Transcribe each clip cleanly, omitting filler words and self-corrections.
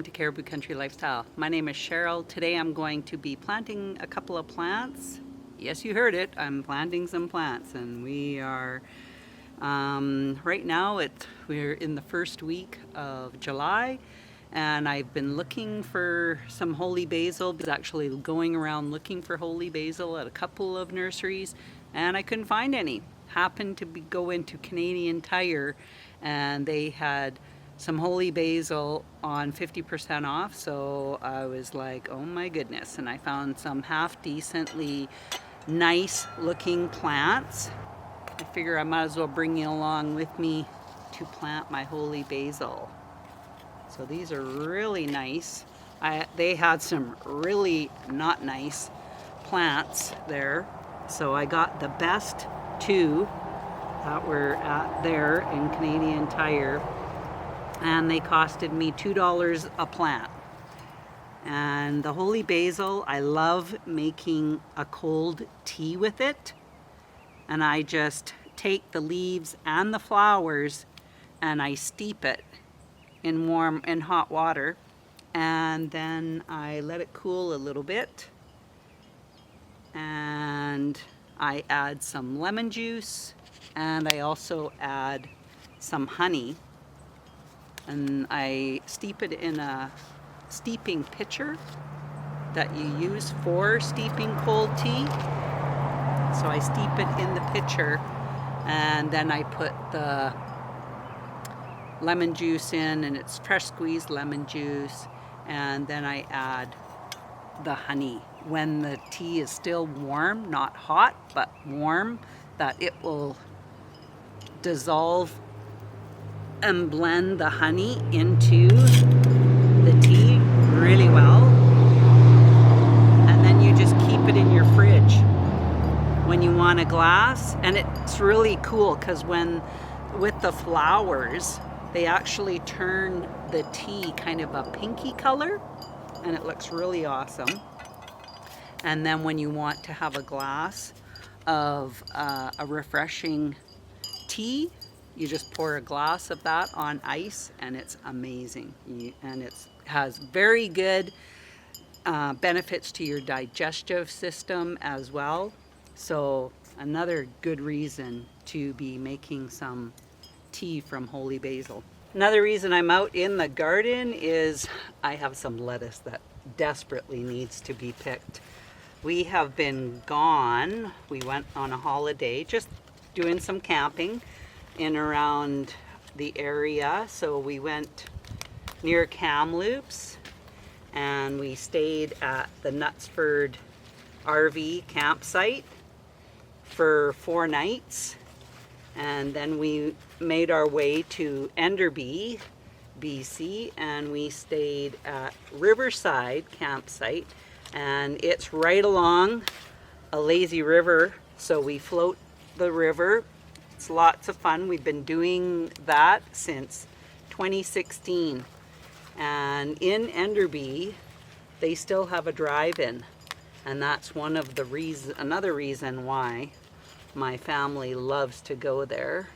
To Caribou Country Lifestyle. My name is Cheryl. Today I'm going to be planting a couple of plants. Yes, you heard it. I'm planting some plants, and we are right now we're in the first week of July, and I've been looking for some holy basil. I was actually going around looking for holy basil at a couple of nurseries, and I couldn't find any. Happened to go into Canadian Tire, and they had some holy basil on 50% off, so I was like, oh my goodness. And I found some half decently nice looking plants. I figure I might as well bring you along with me to plant my holy basil. So these are really nice. They had some really not nice plants there, so I got the best two that were at there in Canadian Tire, and they costed me $2 a plant. And the holy basil, I love making a cold tea with it, and I just take the leaves and the flowers and I steep it in hot water, and then I let it cool a little bit, and I add some lemon juice, and I also add some honey, and I steep it in a steeping pitcher that you use for steeping cold tea. So I steep it in the pitcher, and then I put the lemon juice in, and it's fresh squeezed lemon juice, and then I add the honey when the tea is still warm, not hot but warm, that it will dissolve and blend the honey into the tea really well, and then you just keep it in your fridge when you want a glass. And it's really cool because with the flowers, they actually turn the tea kind of a pinky color, and it looks really awesome. And then when you want to have a glass of a refreshing tea, you just pour a glass of that on ice, and it's amazing. And it has very good benefits to your digestive system as well. So another good reason to be making some tea from holy basil. Another reason I'm out in the garden is I have some lettuce that desperately needs to be picked. We have been gone. We went on a holiday, just doing some camping in around the area. So we went near Kamloops, and we stayed at the Knutsford RV campsite for 4 nights, and then we made our way to Enderby, BC, and we stayed at Riverside campsite, and it's right along a lazy river, so we float the river. It's lots of fun. We've been doing that since 2016. And in Enderby, they still have a drive-in. And that's another reason why my family loves to go there.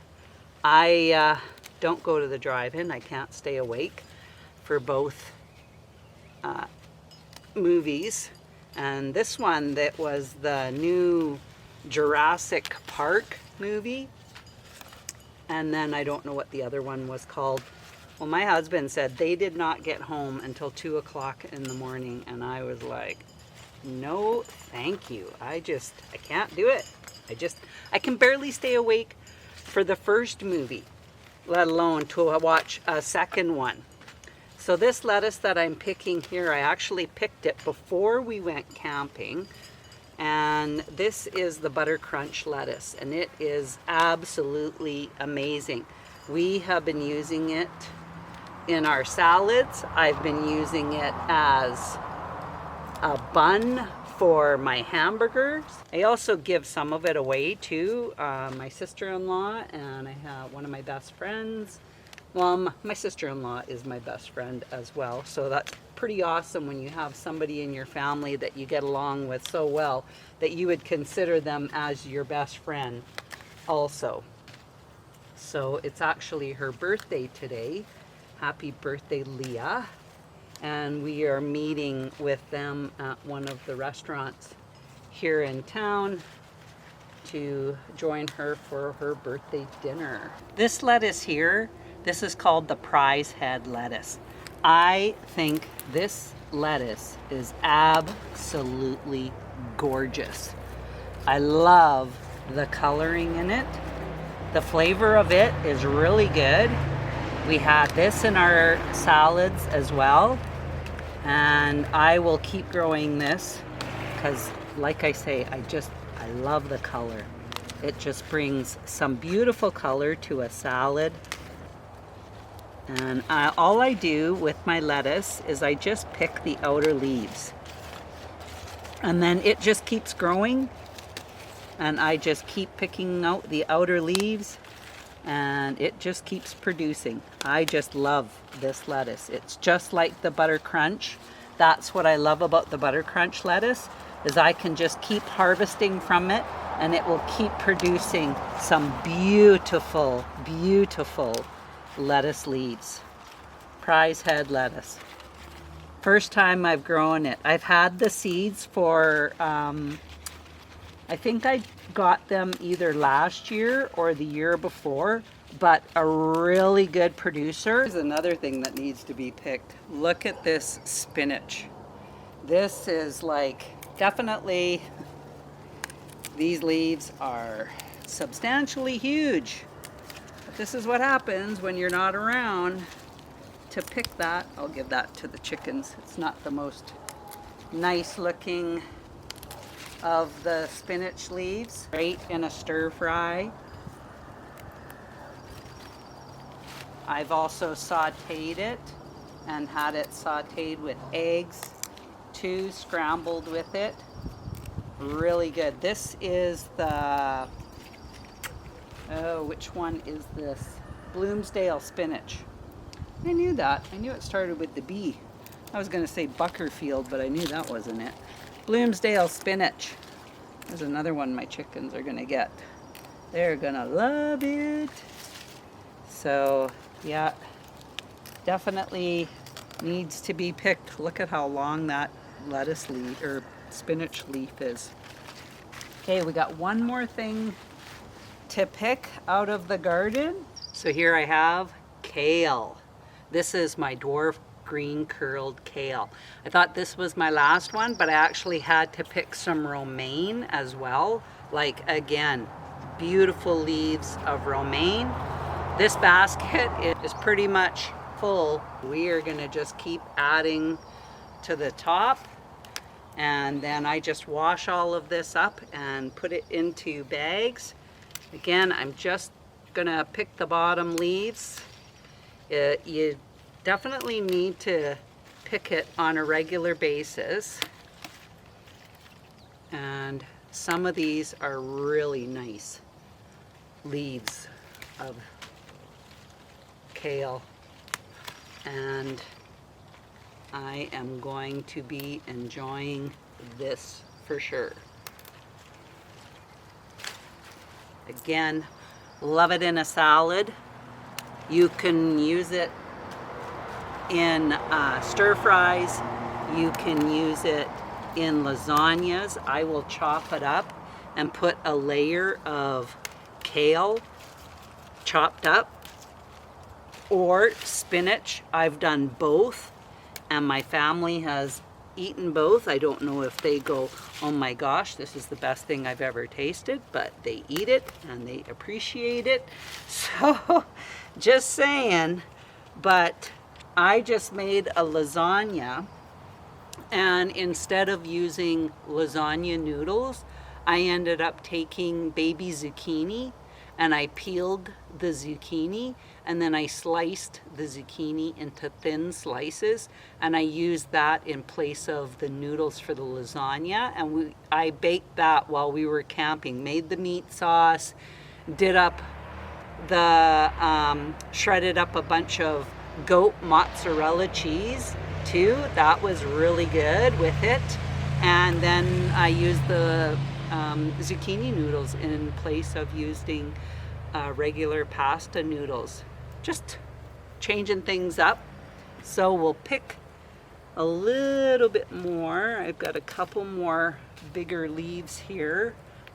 I don't go to the drive-in. I can't stay awake for both movies. And this one, that was the new Jurassic Park movie. And then I don't know what the other one was called. Well, my husband said they did not get home until 2 o'clock in the morning, and I was like, no, thank you. I can't do it. I can barely stay awake for the first movie, let alone to watch a second one. So this lettuce that I'm picking here, I actually picked it before we went camping. And this is the Butter Crunch lettuce, and it is absolutely amazing. We have been using it in our salads. I've been using it as a bun for my hamburgers. I also give some of it away to my sister-in-law, and I have one of my best friends. Well, my sister-in-law is my best friend as well, so that's pretty awesome when you have somebody in your family that you get along with so well that you would consider them as your best friend also. So it's actually her birthday today. Happy birthday, Leah. and we are meeting with them at one of the restaurants here in town to join her for her birthday dinner. This lettuce here, this is called the prize head lettuce. I think this lettuce is absolutely gorgeous. I love the coloring in it. The flavor of it is really good. We had this in our salads as well, and I will keep growing this because, like I say, I love the color. It just brings some beautiful color to a salad. And all I do with my lettuce is I just pick the outer leaves. And then it just keeps growing, and I just keep picking out the outer leaves, and it just keeps producing. I just love this lettuce. It's just like the Butter Crunch. That's what I love about the Butter Crunch lettuce, is I can just keep harvesting from it, and it will keep producing some beautiful, beautiful lettuce leaves. Prize head lettuce. First time I've grown it. I've had the seeds for, I think I got them either last year or the year before, but a really good producer. Here's another thing that needs to be picked. Look at this spinach. This is like, definitely, these leaves are substantially huge. But this is what happens when you're not around to pick that. I'll give that to the chickens. It's not the most nice looking of the spinach leaves. Great in a stir fry. I've also sauteed it and had it sauteed with eggs too, scrambled with it. Really good. This is the, which one is this? Bloomsdale spinach. I knew that. I knew it started with the B. I was going to say Buckerfield, but I knew that wasn't it. Bloomsdale spinach. There's another one my chickens are going to get. They're going to love it. So, yeah, definitely needs to be picked. Look at how long that lettuce leaf or spinach leaf is. Okay, we got one more thing to pick out of the garden. So here I have kale. This is my dwarf green curled kale. I thought this was my last one, but I actually had to pick some romaine as well. Like, again, beautiful leaves of romaine. This basket is pretty much full. We are gonna just keep adding to the top, and then I just wash all of this up and put it into bags. Again, I'm just gonna pick the bottom leaves. You definitely need to pick it on a regular basis, and some of these are really nice leaves of kale, and I am going to be enjoying this for sure. Again, love it in a salad. You can use it in stir fries. You can use it in lasagnas. I will chop it up and put a layer of kale chopped up, or spinach. I've done both, and my family has eaten both. I don't know if they go, oh my gosh, this is the best thing I've ever tasted, but they eat it and they appreciate it. So, just saying. But I just made a lasagna, and instead of using lasagna noodles, I ended up taking baby zucchini, and I peeled the zucchini, and then I sliced the zucchini into thin slices, and I used that in place of the noodles for the lasagna. And I baked that while we were camping, made the meat sauce, did up the, shredded up a bunch of goat mozzarella cheese too. That was really good with it. And then I used the zucchini noodles in place of using regular pasta noodles. Just changing things up. So we'll pick a little bit more. I've got a couple more bigger leaves here.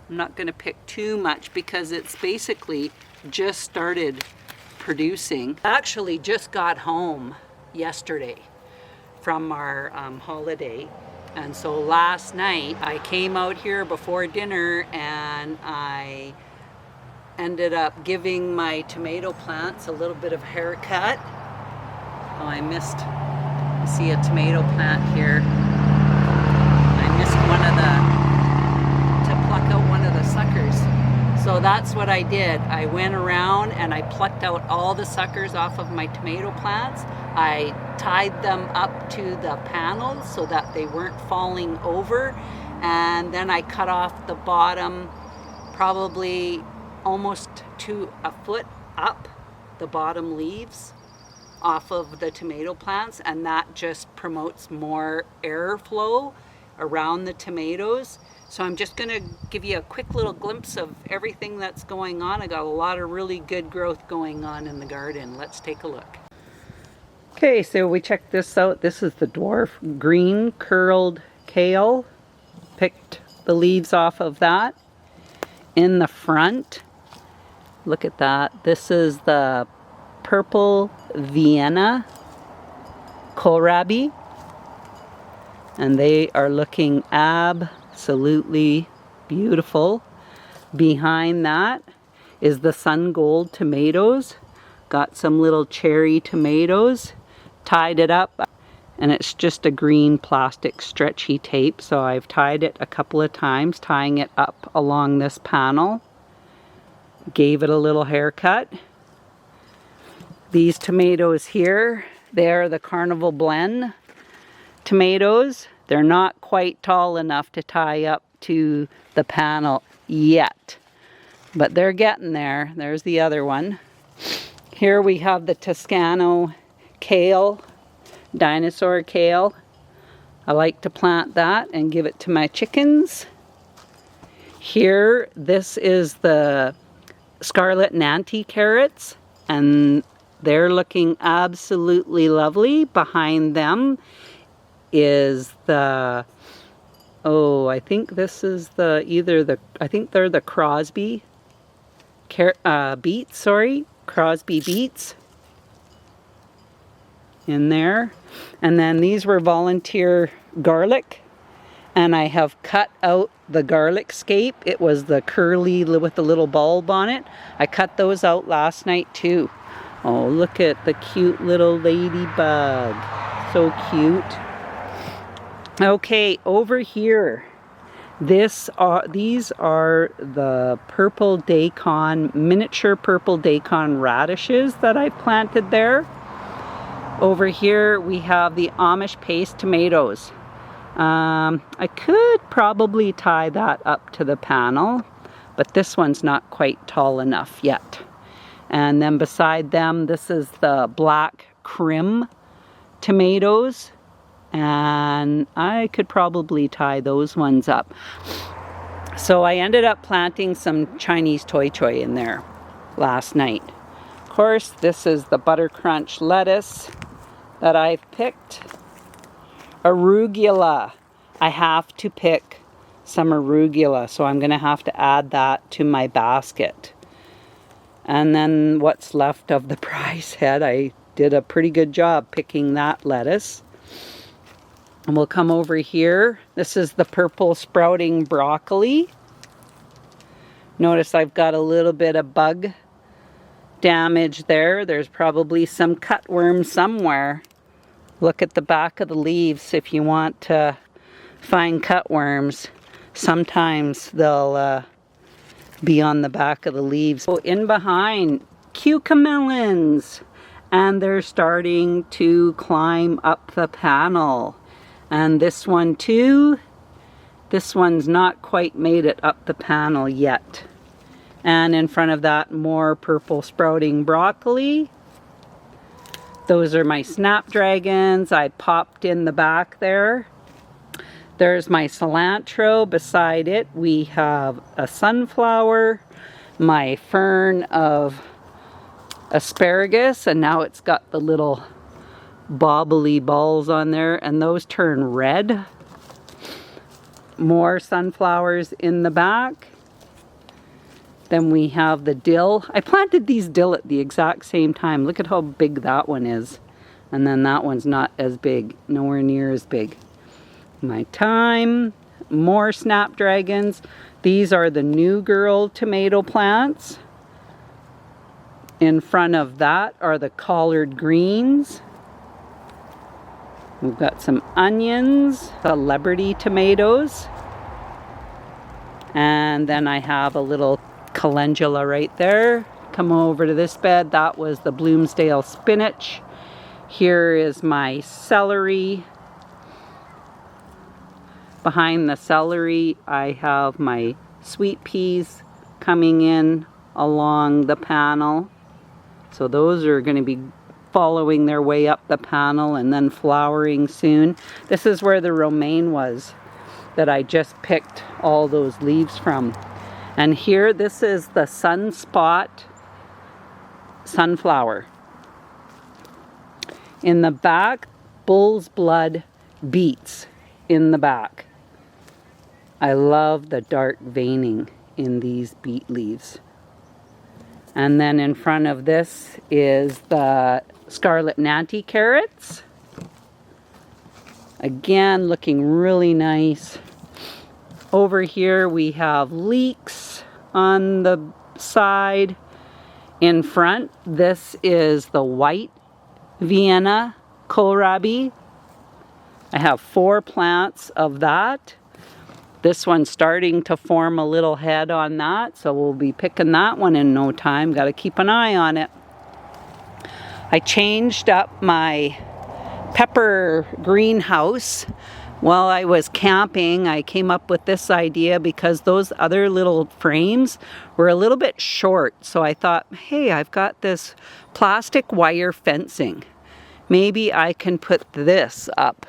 I'm not going to pick too much because it's basically just started producing. Actually just got home yesterday from our holiday, and so last night I came out here before dinner and I ended up giving my tomato plants a little bit of haircut. Oh, I missed, you see a tomato plant here. I missed one of the, to pluck out one of the suckers. So that's what I did. I went around and I plucked out all the suckers off of my tomato plants. I tied them up to the panels so that they weren't falling over. And then I cut off the bottom, probably almost to a foot up, the bottom leaves off of the tomato plants, and that just promotes more airflow around the tomatoes. So I'm just going to give you a quick little glimpse of everything that's going on. I got a lot of really good growth going on in the garden. Let's take a look. Okay, so we checked this out. This is the dwarf green curled kale. Picked the leaves off of that. In the front, look at that. This is the purple Vienna kohlrabi, and they are looking absolutely beautiful. Behind that is the sun gold tomatoes. Got some little cherry tomatoes. Tied it up, and it's just a green plastic stretchy tape, so I've tied it a couple of times, tying it up along this panel. Gave it a little haircut. These tomatoes here, they're the Carnival Blend tomatoes. They're not quite tall enough to tie up to the panel yet, but they're getting there. There's the other one. Here we have the Toscano kale, dinosaur kale. I like to plant that and give it to my chickens. Here, this is the Scarlet Nanty carrots, and they're looking absolutely lovely. Behind them is the, oh, I think this is the, I think they're the Crosby beets, Crosby beets in there. And then these were volunteer garlic, and I have cut out the garlic scape. It was the curly with the little bulb on it. I cut those out last night too. Oh, look at the cute little ladybug. So cute. Okay, over here, these are the purple daikon, miniature purple daikon radishes that I planted there. Over here we have the Amish paste tomatoes. I could probably tie that up to the panel, but this one's not quite tall enough yet. And then beside them, this is the black Krim tomatoes, and I could probably tie those ones up. So I ended up planting some Chinese Toy Choy in there last night. Of course, this is the Butter Crunch lettuce that I've picked. Arugula. I have to pick some arugula, so I'm going to have to add that to my basket. And then what's left of the prize head, I did a pretty good job picking that lettuce. And we'll come over here. This is the purple sprouting broccoli. Notice I've got a little bit of bug damage there. There's probably some cutworm somewhere. Look at the back of the leaves if you want to find cutworms. Sometimes they'll be on the back of the leaves. So in behind, cucamelons, and they're starting to climb up the panel. And this one too, this one's not quite made it up the panel yet. And in front of that, more purple sprouting broccoli. Those are my snapdragons. I popped in the back there. There's my cilantro. Beside it, we have a sunflower, my fern of asparagus, and now it's got the little bobbly balls on there, and those turn red. More sunflowers in the back. Then we have the dill. I planted these dill at the exact same time. Look at how big that one is. And then that one's not as big, nowhere near as big. My thyme, more snapdragons. These are the New Girl tomato plants. In front of that are the collard greens. We've got some onions, celebrity tomatoes. And then I have a little calendula right there. Come over to this bed. That was the Bloomsdale spinach. Here is my celery. Behind the celery, I have my sweet peas coming in along the panel. So those are going to be following their way up the panel and then flowering soon. This is where the romaine was that I just picked all those leaves from. And here, this is the sunspot sunflower. In the back, bull's blood beets in the back. I love the dark veining in these beet leaves. And then in front of this is the scarlet nanty carrots. Again, looking really nice. Over here we have leeks on the side. In front, this is the white Vienna kohlrabi. I have 4 plants of that. This one's starting to form a little head on that, so we'll be picking that one in no time. Got to keep an eye on it. I changed up my pepper greenhouse. While I was camping, I came up with this idea because those other little frames were a little bit short. So I thought, hey, I've got this plastic wire fencing. Maybe I can put this up.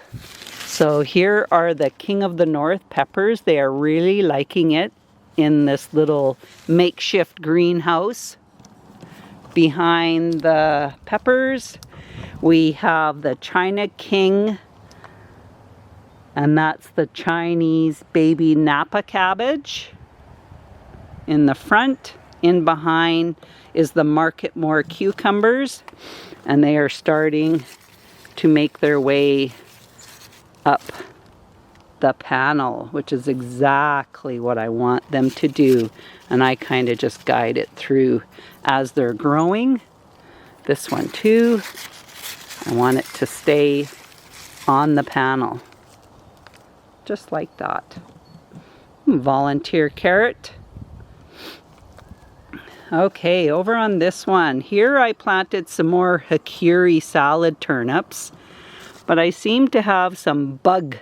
So here are the King of the North peppers. They are really liking it in this little makeshift greenhouse. Behind the peppers, we have the China King, and that's the Chinese baby Napa cabbage. In the front, in behind, is the Marketmore cucumbers, and they are starting to make their way up the panel, which is exactly what I want them to do. And I kind of just guide it through as they're growing. This one too, I want it to stay on the panel. Just like that. Volunteer carrot. Okay, over on this one. Here I planted some more Hikuri salad turnips, but I seem to have some bug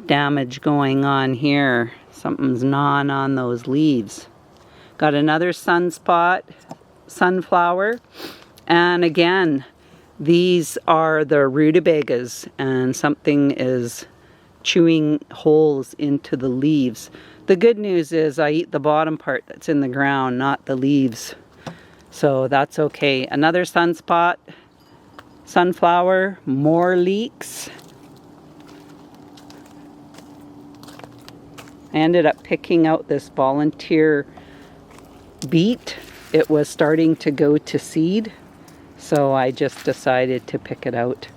damage going on here. Something's gnawing on those leaves. Got another sunspot sunflower, and again, these are the rutabagas, and something is chewing holes into the leaves. The good news is I eat the bottom part that's in the ground, not the leaves. So that's okay. Another sunspot sunflower, more leeks. I ended up picking out this volunteer beet. It was starting to go to seed, so I just decided to pick it out.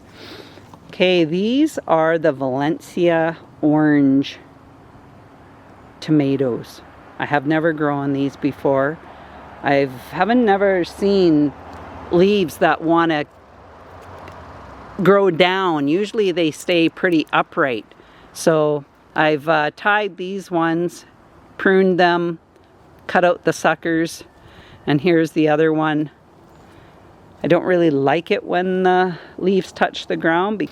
Okay, these are the Valencia orange tomatoes. I have never grown these before. I haven't never seen leaves that want to grow down. Usually they stay pretty upright. So I've tied these ones, pruned them, cut out the suckers, and here's the other one. I don't really like it when the leaves touch the ground.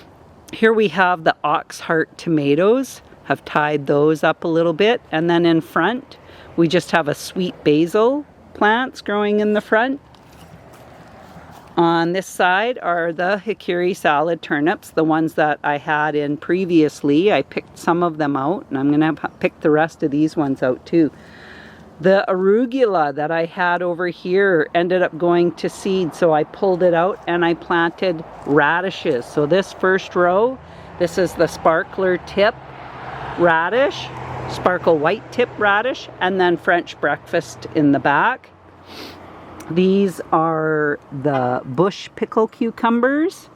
Here we have the Oxheart tomatoes. I've tied those up a little bit, and then in front we just have a sweet basil plants growing in the front. On this side are the Hikuri salad turnips, the ones that I had in previously. I picked some of them out, and I'm going to pick the rest of these ones out too. The arugula that I had over here ended up going to seed, so I pulled it out and I planted radishes. So this first row, this is the sparkler tip radish, sparkle white tip radish, and then French breakfast in the back. These are the bush pickle cucumbers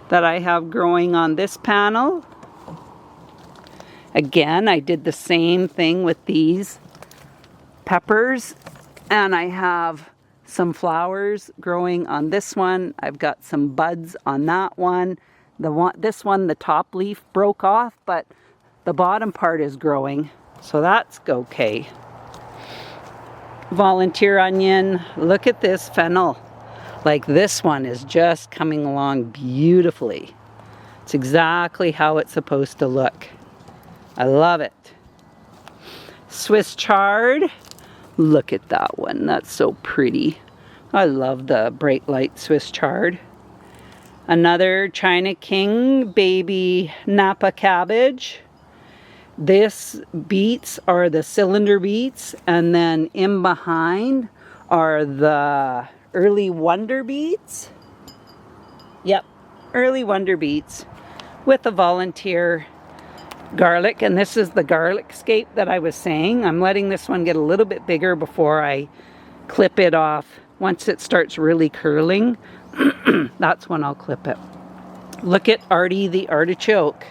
that I have growing on this panel. Again, I did the same thing with these peppers, and I have some flowers growing on this one. I've got some buds on that one. This one, the top leaf broke off, but the bottom part is growing, so that's okay. Volunteer onion, look at this fennel. Like, this one is just coming along beautifully. It's exactly how it's supposed to look. I love it. Swiss chard, look at that one. That's so pretty. I love the bright light Swiss chard. Another China King baby Napa cabbage. This beets are the cylinder beets, and then in behind are the early wonder beets. Yep, early wonder beets with a volunteer garlic, and this is the garlic scape that I was saying. I'm letting this one get a little bit bigger before I clip it off. Once it starts really curling, that's when I'll clip it. Look at Artie the artichoke.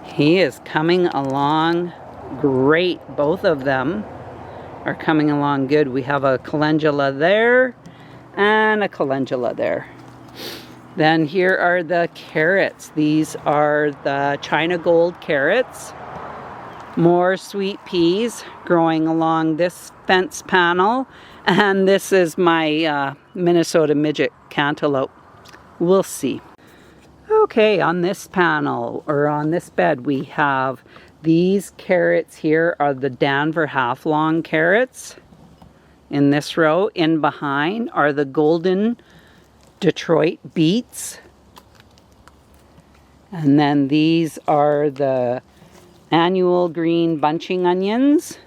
He is coming along great. Both of them are coming along good. We have a calendula there and a calendula there. Then here are the carrots. These are the China Gold carrots. More sweet peas growing along this fence panel. And this is my Minnesota midget cantaloupe. We'll see. Okay, on this panel, or on this bed, we have these carrots here are the Danver half-long carrots. In this row, in behind, are the golden Detroit beets. And then these are the annual green bunching onions.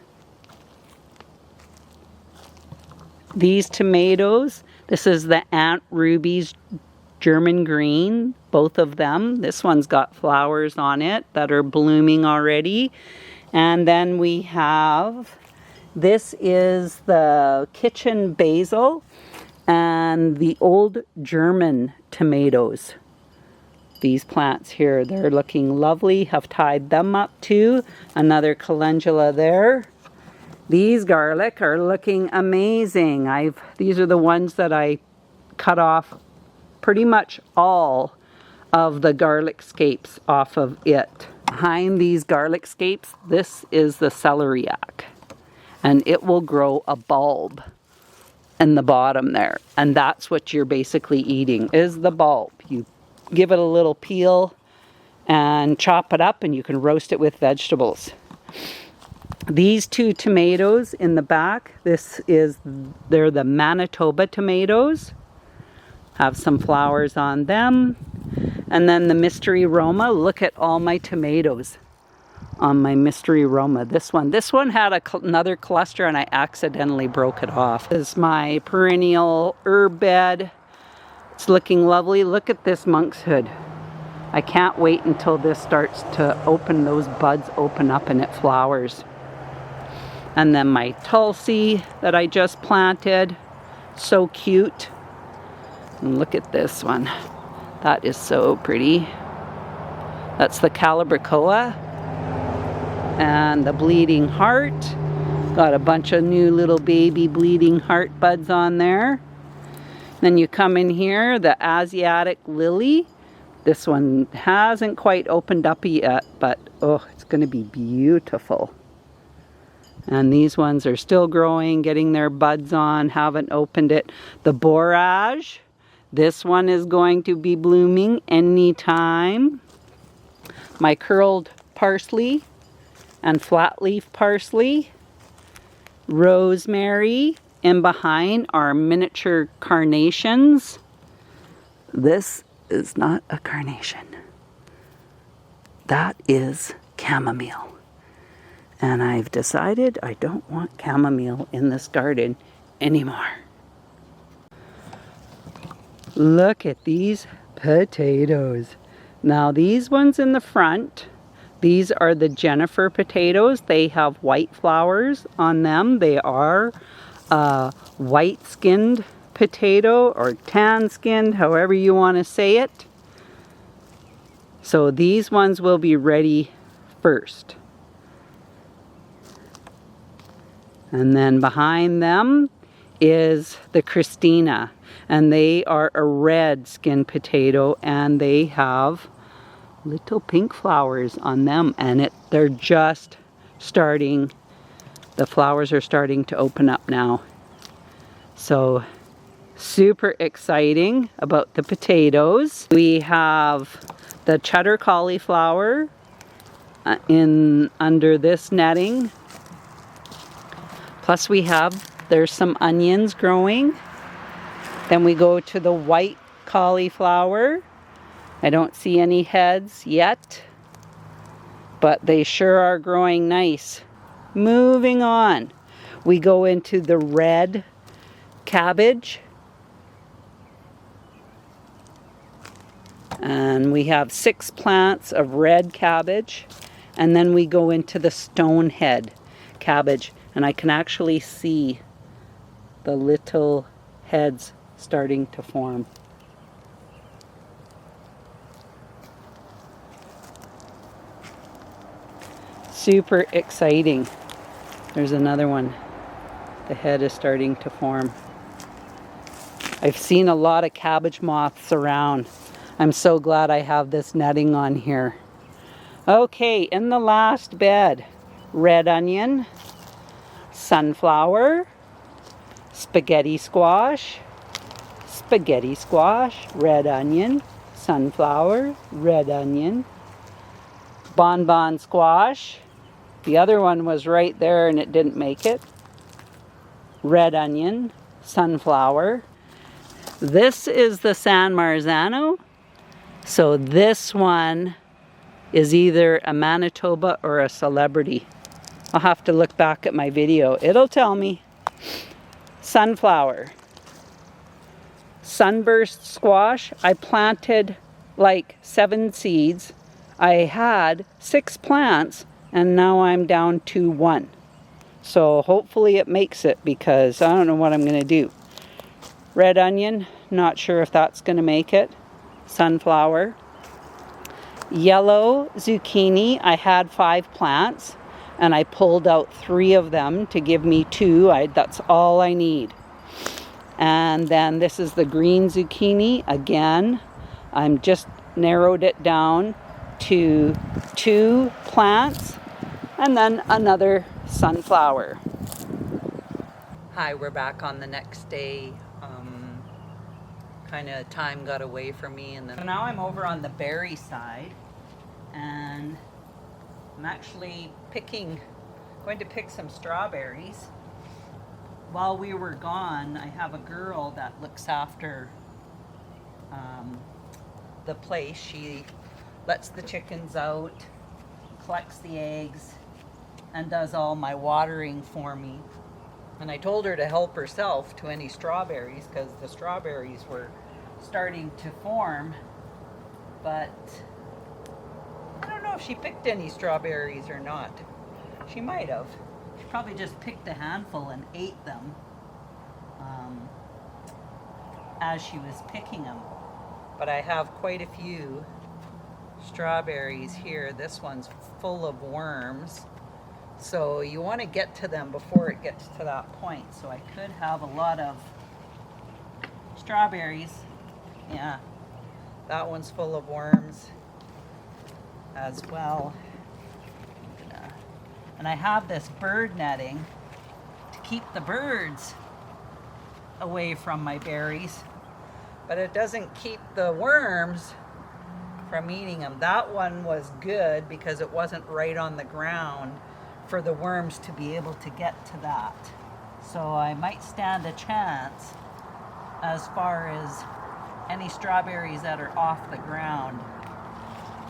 These tomatoes, this is the Aunt Ruby's German green, both of them. This one's got flowers on it that are blooming already. And then we have, this is the kitchen basil and the old German tomatoes. These plants here, they're looking lovely. Have tied them up too. Another calendula there. These garlic are looking amazing. These are the ones that I cut off pretty much all of the garlic scapes off of it. Behind these garlic scapes, this is the celeriac. And it will grow a bulb in the bottom there. And that's what you're basically eating, is the bulb. You give it a little peel and chop it up, and you can roast it with vegetables. These two tomatoes in the back, they're the Manitoba tomatoes. Have some flowers on them. And then the Mystery Roma. Look at all my tomatoes on my Mystery Roma. This one had another cluster, and I accidentally broke it off. This is my perennial herb bed. It's looking lovely. Look at this monkshood. I can't wait until this starts to open, those buds open up and it flowers. And then my Tulsi that I just planted. So cute. And look at this one. That is so pretty. That's the Calibrachoa. And the bleeding heart. Got a bunch of new little baby bleeding heart buds on there. Then you come in here, the Asiatic lily. This one hasn't quite opened up yet, but oh, it's going to be beautiful. And these ones are still growing, getting their buds on, haven't opened it. The borage. This one is going to be blooming anytime. My curled parsley and flat leaf parsley. Rosemary. In behind are miniature carnations. This is not a carnation. That is chamomile. And I've decided I don't want chamomile in this garden anymore. Look at these potatoes. Now these ones in the front, these are the Jennifer potatoes. They have white flowers on them. They are white-skinned potato or tan-skinned, however you want to say it. So these ones will be ready first. And then behind them is the Christina, and they are a red skin potato, and they have little pink flowers on them, and they're just starting, the flowers are starting to open up now. So super exciting about the potatoes. We have the cheddar cauliflower under this netting. Plus there's some onions growing. Then we go to the white cauliflower. I don't see any heads yet, but they sure are growing nice. Moving on, we go into the red cabbage. And we have 6 plants of red cabbage. And then we go into the stonehead cabbage. And I can actually see the little heads starting to form. Super exciting. There's another one. The head is starting to form. I've seen a lot of cabbage moths around. I'm so glad I have this netting on here. Okay, in the last bed, red onion, sunflower, spaghetti squash, red onion, sunflower, red onion, bonbon squash. The other one was right there and it didn't make it. Red onion, sunflower. This is the San Marzano. So this one is either a Manitoba or a celebrity. I'll have to look back at my video. It'll tell me. Sunflower. Sunburst squash. I planted like 7 seeds. I had 6 plants and now I'm down to 1. So hopefully it makes it because I don't know what I'm going to do. Red onion. Not sure if that's going to make it. Sunflower. Yellow zucchini. I had 5 plants and I pulled out 3 of them to give me 2. That's all I need. And then this is the green zucchini. Again, I'm just narrowed it down to 2 plants and then another sunflower. Hi, we're back on the next day. Kind of time got away from me, and then so now I'm over on the berry side, and I'm actually going to pick some strawberries. While we were gone, I have a girl that looks after the place. She lets the chickens out, collects the eggs, and does all my watering for me. And I told her to help herself to any strawberries because the strawberries were starting to form. But I don't know if she picked any strawberries or not. She might have. She probably just picked a handful and ate them as she was picking them. But I have quite a few strawberries here. This one's full of worms. So you want to get to them before it gets to that point. So I could have a lot of strawberries. Yeah, that one's full of worms as well. And I have this bird netting to keep the birds away from my berries. But it doesn't keep the worms from eating them. That one was good because it wasn't right on the ground for the worms to be able to get to that. So I might stand a chance as far as any strawberries that are off the ground,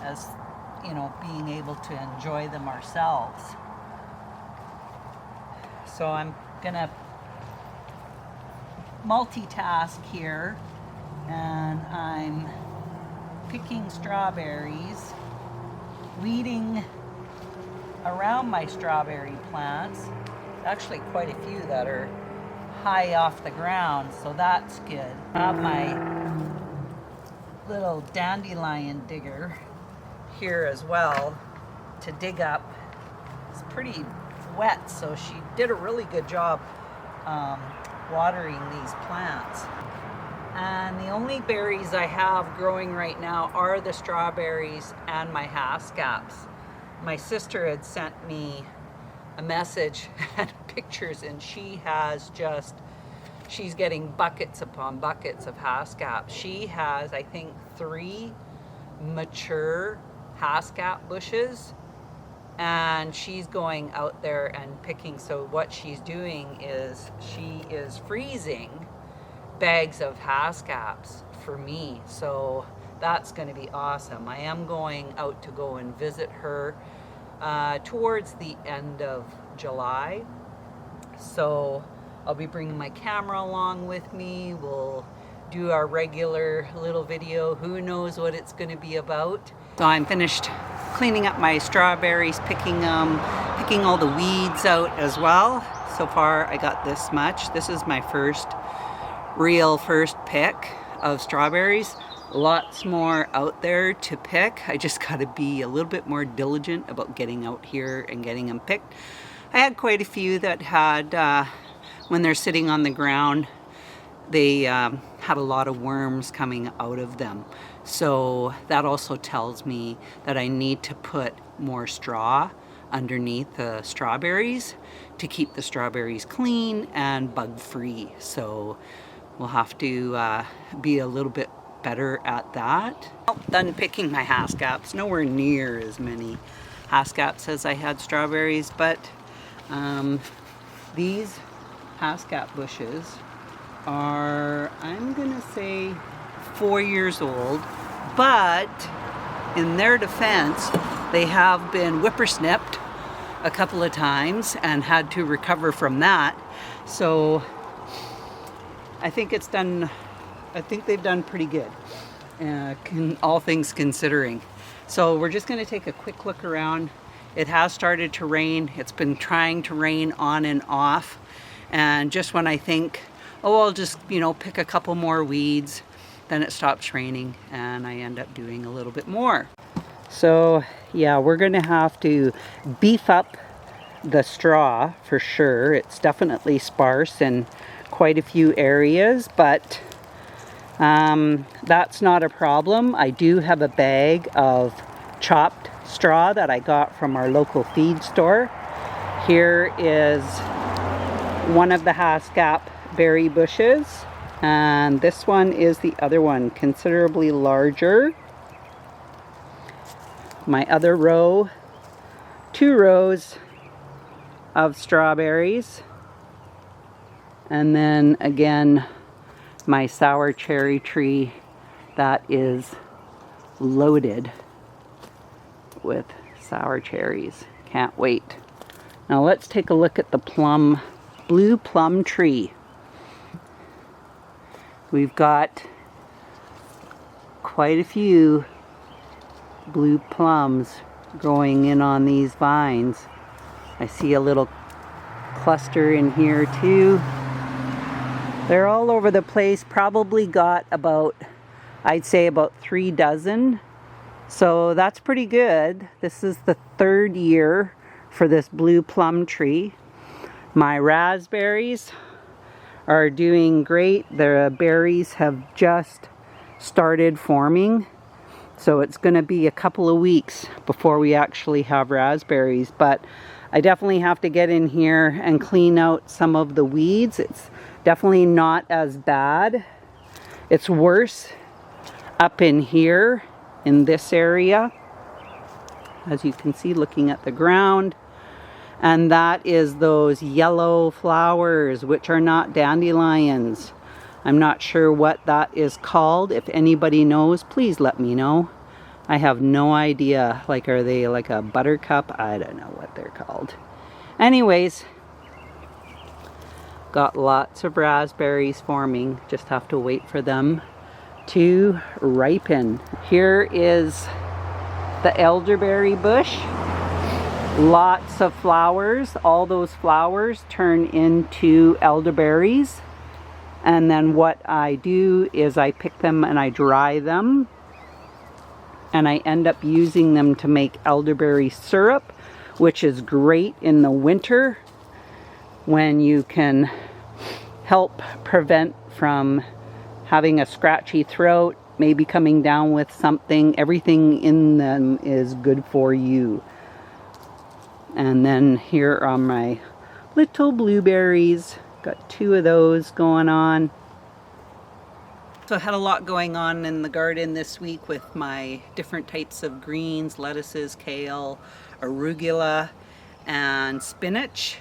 as you know, being able to enjoy them ourselves. So I'm gonna multitask here, and I'm picking strawberries, weeding around my strawberry plants. Actually quite a few that are high off the ground, so that's good. I have my little dandelion digger here as well to dig up. It's pretty wet, so she did a really good job watering these plants. And the only berries I have growing right now are the strawberries and my haskaps. My sister had sent me a message and pictures, and she has just, she's getting buckets upon buckets of haskaps. She has, I think, 3 mature haskap bushes, and she's going out there and picking. So what she's doing is she is freezing bags of haskaps for me. So that's going to be awesome. I am going out to go and visit her towards the end of July. So I'll be bringing my camera along with me. We'll do our regular little video. Who knows what it's going to be about. So I'm finished cleaning up my strawberries, picking all the weeds out as well. So far I got this much. This is my first pick of strawberries. Lots more out there to pick. I just got to be a little bit more diligent about getting out here and getting them picked. I had quite a few that had, when they're sitting on the ground, they had a lot of worms coming out of them. So that also tells me that I need to put more straw underneath the strawberries to keep the strawberries clean and bug-free. So we'll have to be a little bit better at that. Done picking my haskaps. Nowhere near as many haskaps as I had strawberries, but these haskap bushes are, I'm gonna say, 4 years old, but in their defense, they have been whippersnipped a couple of times and had to recover from that. So I think they've done pretty good, all things considering. So we're just going to take a quick look around. It has started to rain. It's been trying to rain on and off. And just when I think, oh, I'll just, pick a couple more weeds, then it stops raining and I end up doing a little bit more. So yeah, we're going to have to beef up the straw for sure. It's definitely sparse in quite a few areas, but that's not a problem. I do have a bag of chopped straw that I got from our local feed store. Here is one of the haskap berry bushes, and this one is the other one, considerably larger. My other row, 2 rows of strawberries, and then again my sour cherry tree that is loaded with sour cherries. Can't wait. Now let's take a look at the blue plum tree. We've got quite a few blue plums growing in on these vines. I see a little cluster in here too. They're all over the place. Probably got about, I'd say about 3 dozen. So that's pretty good. This is the 3rd year for this blue plum tree. My raspberries are doing great. The berries have just started forming. So it's going to be a couple of weeks before we actually have raspberries. But I definitely have to get in here and clean out some of the weeds. It's definitely not as bad. It's worse up in here in this area, as you can see looking at the ground. And that is those yellow flowers, which are not dandelions. I'm not sure what that is called. If anybody knows, please let me know. I have no idea. Like, are they like a buttercup? I don't know what they're called. Anyways, Got lots of raspberries forming, just have to wait for them to ripen. Here is the elderberry bush. Lots of flowers. All those flowers turn into elderberries. And then what I do is I pick them and I dry them. And I end up using them to make elderberry syrup, which is great in the winter when you can help prevent from having a scratchy throat, maybe coming down with something. Everything in them is good for you. And then here are my little blueberries. Got 2 of those going on. So I had a lot going on in the garden this week with my different types of greens, lettuces, kale, arugula, and spinach.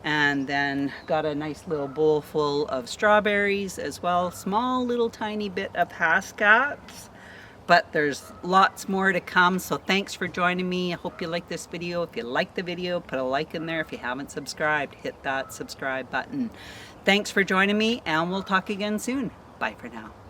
And then got a nice little bowl full of strawberries as well. Small little tiny bit of Haskell's. But there's lots more to come, so thanks for joining me. I hope you like this video. If you like the video, put a like in there. If you haven't subscribed, hit that subscribe button. Thanks for joining me, and we'll talk again soon. Bye for now.